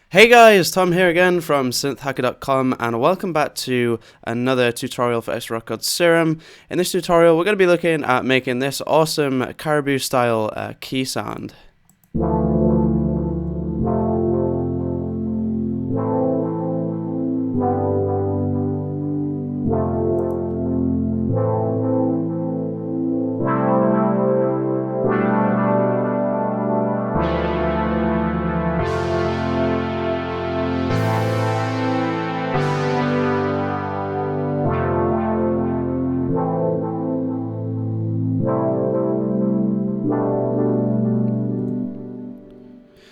Hey guys, Tom here again from synthhacker.com and welcome back to another tutorial for extra called Serum. In this tutorial we're going to be looking at making this awesome Caribou style key sound.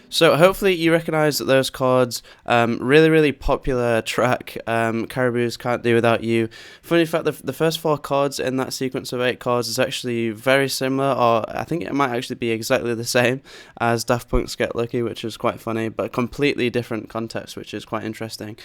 So hopefully you recognize those chords. Really popular track. Caribou's Can't Do Without You. Funny fact, the first four chords in that sequence of 8 chords is actually very similar, or I think it might actually be exactly the same as Daft Punk's Get Lucky, which is quite funny, but completely different context, which is quite interesting.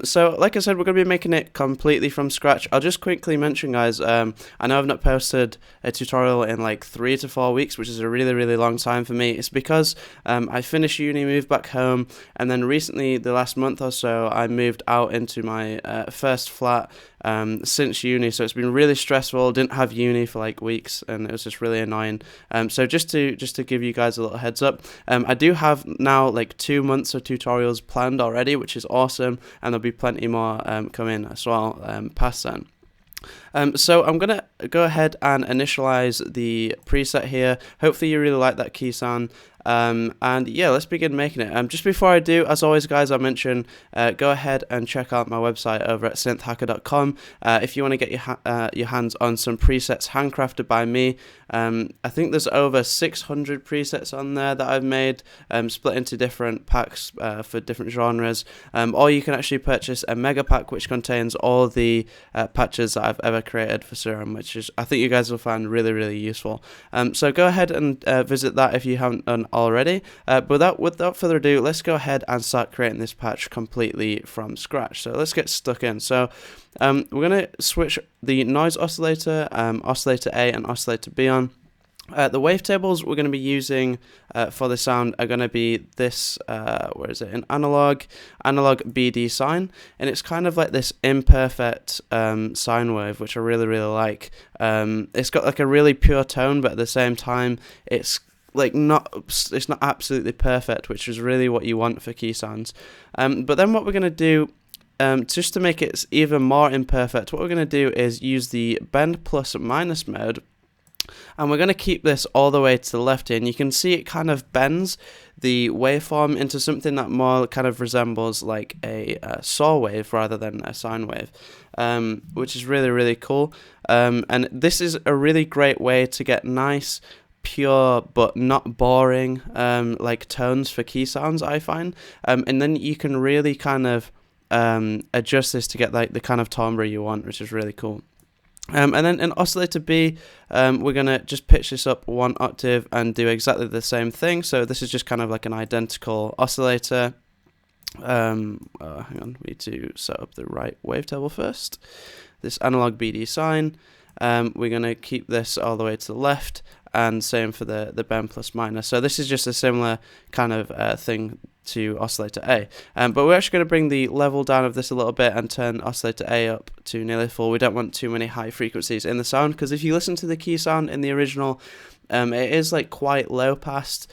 So like I said, we're going to be making it completely from scratch. I'll just quickly mention, guys, I know I've not posted a tutorial in like 3 to 4 weeks, which is a really long time for me. It's because I finished uni, moved back home, and then recently, the last month or so, I moved out into my first flat since uni, so it's been really stressful. Didn't have uni for like weeks, and it was just really annoying. So just to give you guys a little heads up, I do have now like 2 months of tutorials planned already, which is awesome, and there'll be plenty more coming as well past then. So I'm going to go ahead and initialize the preset here. Hopefully you really like that key sound. And yeah, let's begin making it. Just before I do, as always, guys, I'll mention go ahead and check out my website over at synthhacker.com if you want to get your hands on some presets handcrafted by me. I think there's over 600 presets on there that I've made, split into different packs for different genres. Or you can actually purchase a mega pack which contains all the patches that I've ever created for Serum, which is, I think you guys will find really useful. So go ahead and visit that if you haven't done already. But without further ado, let's go ahead and start creating this patch completely from scratch. So let's get stuck in. So we're going to switch the noise oscillator, oscillator A and oscillator B on. The wavetables we're going to be using for the sound are going to be this, where is it, an analog BD sine, and it's kind of like this imperfect sine wave, which I really like. It's got like a really pure tone, but at the same time it's not absolutely perfect, which is really what you want for key sounds. But then what we're going to do, just to make it even more imperfect, what we're going to do is use the bend plus minus mode, and we're going to keep this all the way to the left here, and you can see it kind of bends the waveform into something that more kind of resembles like a saw wave rather than a sine wave, which is really cool. And this is a really great way to get nice, pure but not boring like tones for key sounds, I find. And then you can really kind of adjust this to get like the kind of timbre you want, which is really cool. And then in oscillator B, we're going to just pitch this up 1 octave and do exactly the same thing. So this is just kind of like an identical oscillator. Hang on, we need to set up the right wavetable first. This analog BD sine. We're going to keep this all the way to the left, and same for the bend plus minus. So this is just a similar kind of thing to oscillator A. But we're actually going to bring the level down of this a little bit and turn oscillator A up to nearly full. We don't want too many high frequencies in the sound, because if you listen to the key sound in the original, it is like quite low passed,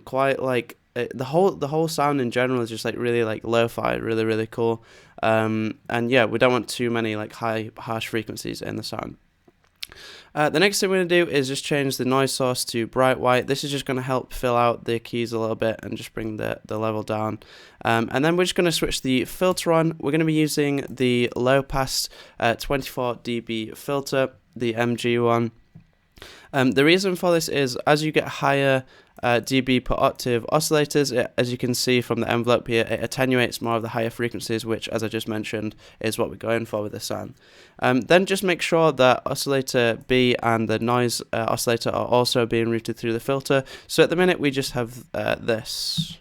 quite like the whole sound in general is just like really like lo-fi, really cool. And yeah, we don't want too many like high harsh frequencies in the sound. The next thing we're going to do is just change the noise source to bright white. This is just going to help fill out the keys a little bit and just bring the level down. And then we're just going to switch the filter on. We're going to be using the low pass 24 dB filter, the MG one. The reason for this is as you get higher dB per octave oscillators, as you can see from the envelope here, it attenuates more of the higher frequencies, which, as I just mentioned, is what we're going for with this sound. Then just make sure that oscillator B and the noise oscillator are also being routed through the filter. So at the minute we just have this.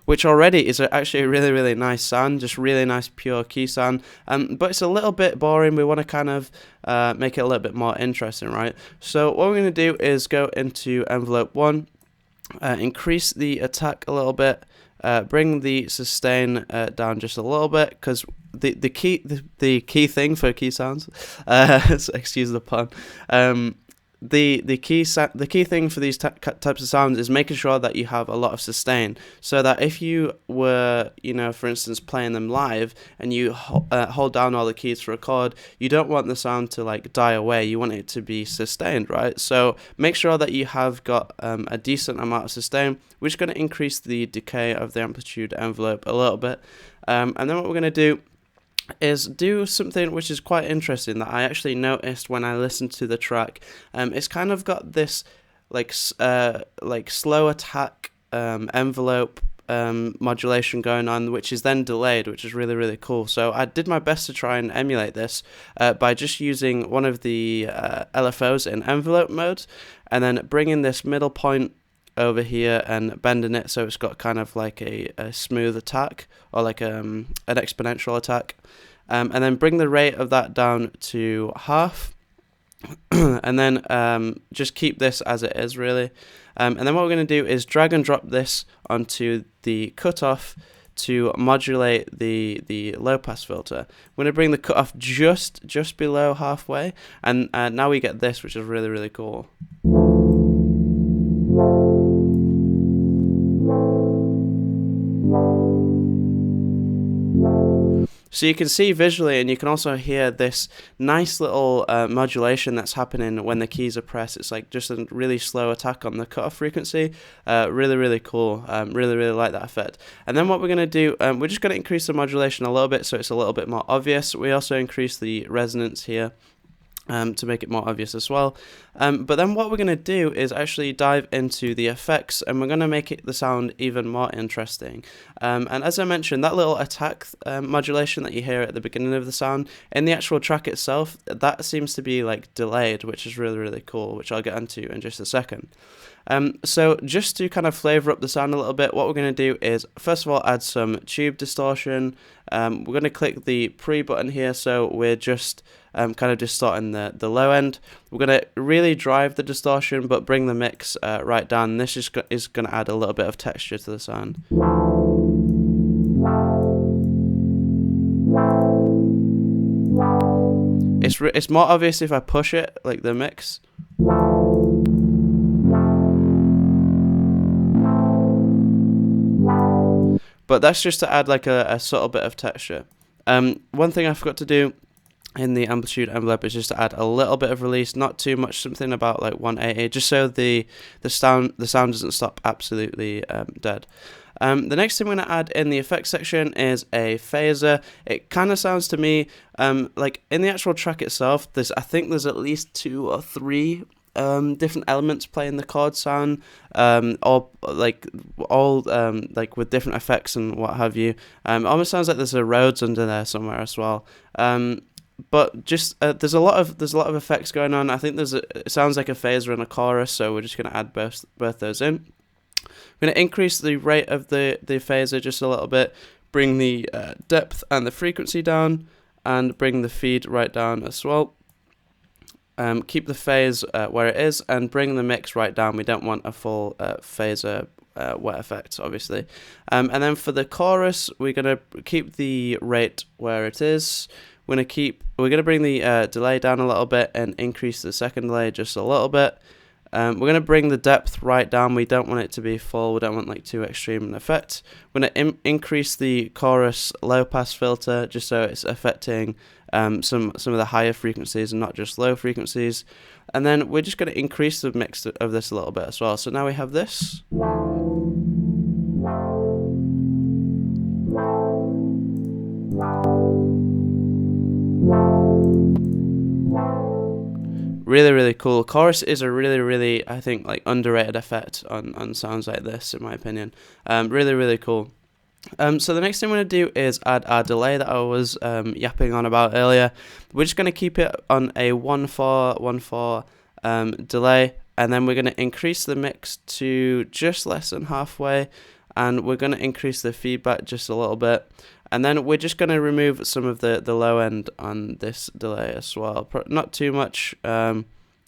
which already is actually a really, really nice sound, just really nice pure key sound. But it's a little bit boring. We want to kind of make it a little bit more interesting, right? So what we're going to do is go into envelope 1, increase the attack a little bit, bring the sustain down just a little bit, because the key thing for key sounds, excuse the pun, the key thing for these types of sounds is making sure that you have a lot of sustain, so that if you were, for instance, playing them live and you hold down all the keys for a chord, you don't want the sound to like die away. You want it to be sustained, right? So make sure that you have got a decent amount of sustain, which is going to increase the decay of the amplitude envelope a little bit. And then what we're going to do is do something which is quite interesting that I actually noticed when I listened to the track. It's kind of got this like slow attack envelope modulation going on, which is then delayed, which is really, really cool. So I did my best to try and emulate this by just using one of the LFOs in envelope mode, and then bringing this middle point over here and bending it so it's got kind of like a smooth attack, or like an exponential attack, and then bring the rate of that down to half, and then just keep this as it is, really. And then what we're going to do is drag and drop this onto the cutoff to modulate the low pass filter. I'm going to bring the cutoff just below halfway, and now we get this, which is really, really cool. So you can see visually, and you can also hear this nice little modulation that's happening when the keys are pressed. It's like just a really slow attack on the cutoff frequency. Really, really cool. Really, really like that effect. And then what we're going to do, we're just going to increase the modulation a little bit so it's a little bit more obvious. We also increase the resonance here to make it more obvious as well. But then what we're going to do is actually dive into the effects, and we're going to make the sound even more interesting. And as I mentioned, that little attack modulation that you hear at the beginning of the sound, in the actual track itself, that seems to be like delayed, which is really, really cool, which I'll get into in just a second. So just to kind of flavor up the sound a little bit, what we're going to do is, first of all, add some tube distortion. We're going to click the pre button here, so we're just kind of distorting the low end. We're going to really drive the distortion, but bring the mix right down. This is going to add a little bit of texture to the sound. It's more obvious if I push it, like the mix. But that's just to add like a subtle bit of texture. One thing I forgot to do in the amplitude envelope is just to add a little bit of release, not too much, something about like 180, just so the sound doesn't stop absolutely dead. The next thing we're going to add in the effects section is a phaser. It kind of sounds to me like in the actual track itself, I think there's at least 2 or 3 different elements playing the chord sound, all with different effects and what have you. It almost sounds like there's a Rhodes under there somewhere as well. But just there's a lot of effects going on. I think it sounds like a phaser and a chorus, so we're just going to add both those in. We're going to increase the rate of the phaser just a little bit, bring the depth and the frequency down, and bring the feed right down as well. Keep the phase where it is, and bring the mix right down. We don't want a full phaser wet effect, obviously. And then for the chorus, we're going to keep the rate where it is. We're going to bring the delay down a little bit and increase the second delay just a little bit. We're going to bring the depth right down. We don't want it to be full. We don't want like too extreme an effect. We're going to increase the chorus low pass filter just so it's affecting some of the higher frequencies and not just low frequencies. And then we're just going to increase the mix of this a little bit as well. So now we have this. Really, really cool. Chorus is a really, really, I think, like underrated effect on sounds like this, in my opinion. Really, really cool. So the next thing we're going to do is add our delay that I was yapping on about earlier. We're just going to keep it on a 1/4, 1/4 delay, and then we're going to increase the mix to just less than halfway, and we're going to increase the feedback just a little bit. And then we're just going to remove some of the low end on this delay as well. Not too much,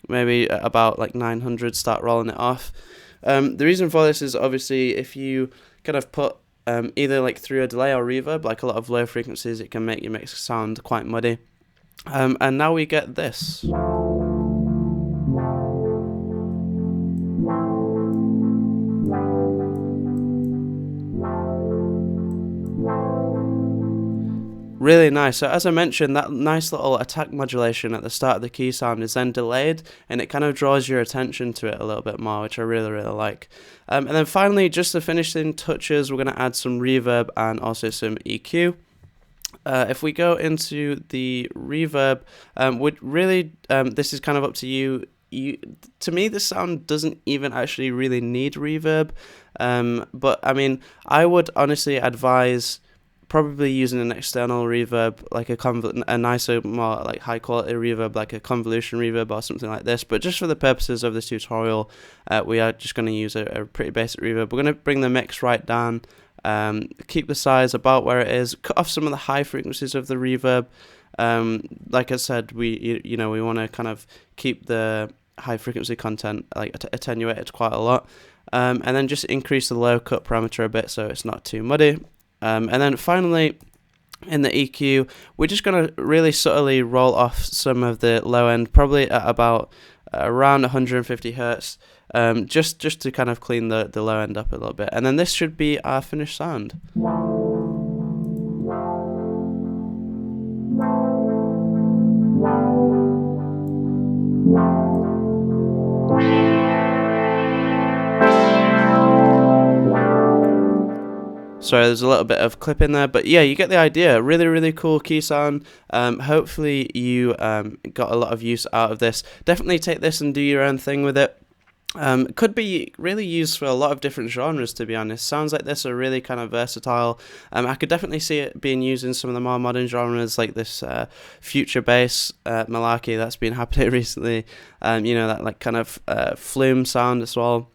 maybe about like 900, start rolling it off. The reason for this is obviously if you kind of put either like through a delay or reverb, like a lot of low frequencies, it can make your mix sound quite muddy. And now we get this. Really nice. So as I mentioned, that nice little attack modulation at the start of the key sound is then delayed, and it kind of draws your attention to it a little bit more, which I really, really like. And then finally, just the finishing touches, we're going to add some reverb and also some EQ. If we go into the reverb, this is kind of up to you. To me, the sound doesn't even actually really need reverb, but I mean, I would honestly advise probably using an external reverb, like a nicer, more like high quality reverb, like a convolution reverb or something like this. But just for the purposes of this tutorial, we are just going to use a pretty basic reverb. We're going to bring the mix right down, keep the size about where it is, cut off some of the high frequencies of the reverb. Like I said, we want to kind of keep the high frequency content like attenuated quite a lot, and then just increase the low cut parameter a bit so it's not too muddy. And then finally, in the EQ, we're just going to really subtly roll off some of the low end, probably at about around 150 hertz, just to kind of clean the low end up a little bit. And then this should be our finished sound. Sorry, there's a little bit of clip in there, but yeah, you get the idea. Really, really cool key sound. Hopefully you got a lot of use out of this. Definitely take this and do your own thing with it. Could be really used for a lot of different genres, to be honest. Sounds like this are really kind of versatile. I could definitely see it being used in some of the more modern genres, like this future bass malarkey that's been happening recently. That like kind of flume sound as well.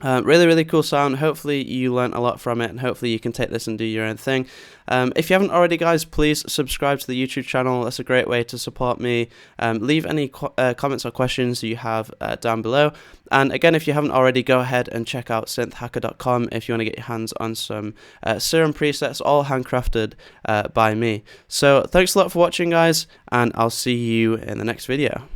Really, really cool sound. Hopefully you learnt a lot from it, and hopefully you can take this and do your own thing. If you haven't already, guys, please subscribe to the YouTube channel. That's a great way to support me. Leave any comments or questions you have down below. And again, if you haven't already, go ahead and check out synthhacker.com if you want to get your hands on some Serum presets, all handcrafted by me. So thanks a lot for watching, guys, and I'll see you in the next video.